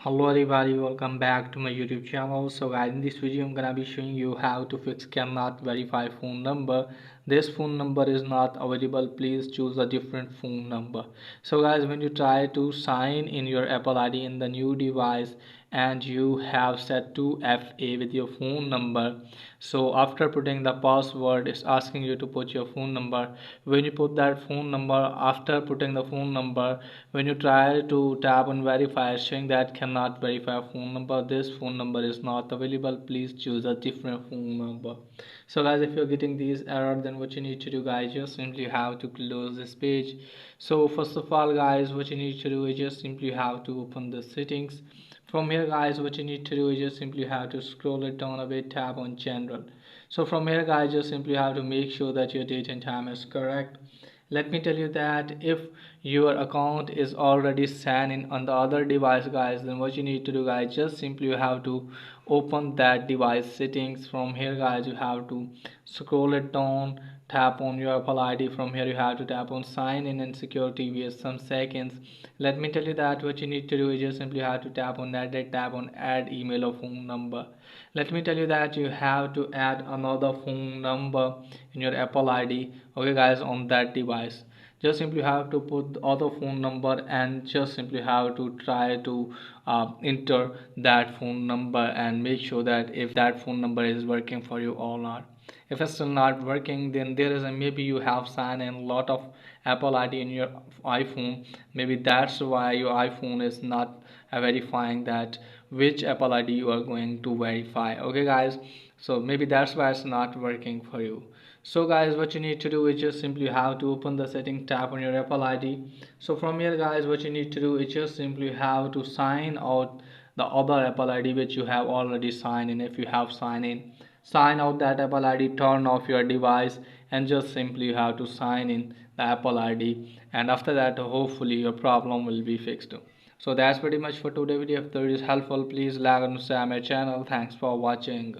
Hello everybody, welcome back to my YouTube channel. So guys, in this video I'm gonna be showing you how to fix cannot verify phone number. This phone number is not available, please choose a different phone number. So guys, when you try to sign in your Apple ID in the new device and you have set 2FA with your phone number, so after putting the password it's asking you to put your phone number. When you put that phone number, after putting the phone number, when you try to tap on verify, showing that cannot verify phone number, this phone number is not available, please choose a different phone number. So guys, if you're getting these error, then what you need to do guys, just simply have to close this page. So first of all guys, what you need to do is just simply have to open the settings. From here guys, what you need to do is just simply have to scroll it down a bit, tap on general. So from here guys, just simply have to make sure that your date and time is correct. Let me tell you that if your account is already signed in on the other device guys, then what you need to do guys, just simply you have to open that device settings. From here guys, you have to scroll it down, tap on your Apple ID. From here you have to tap on sign in and security via some seconds. Let me tell you that what you need to do is just simply have to tap on that, tap on add email or phone number. Let me tell you that you have to add another phone number in your Apple ID, okay guys, on that device. Just simply have to put the other phone number and just simply have to try to enter that phone number and make sure that if that phone number is working for you or not. If it's still not working, then there is a maybe you have signed in a lot of Apple ID in your iPhone. Maybe that's why your iPhone is not verifying that which Apple ID you are going to verify, okay guys. So maybe that's why it's not working for you. So guys, what you need to do is just simply have to open the setting, tap on your Apple ID. So from here guys, what you need to do is just simply have to sign out the other Apple ID which you have already signed in. If you have signed in, sign out that Apple ID, turn off your device, and just simply have to sign in the Apple ID, and after that hopefully your problem will be fixed. So that's pretty much for today video. If the video is helpful, please like and subscribe my channel. Thanks for watching.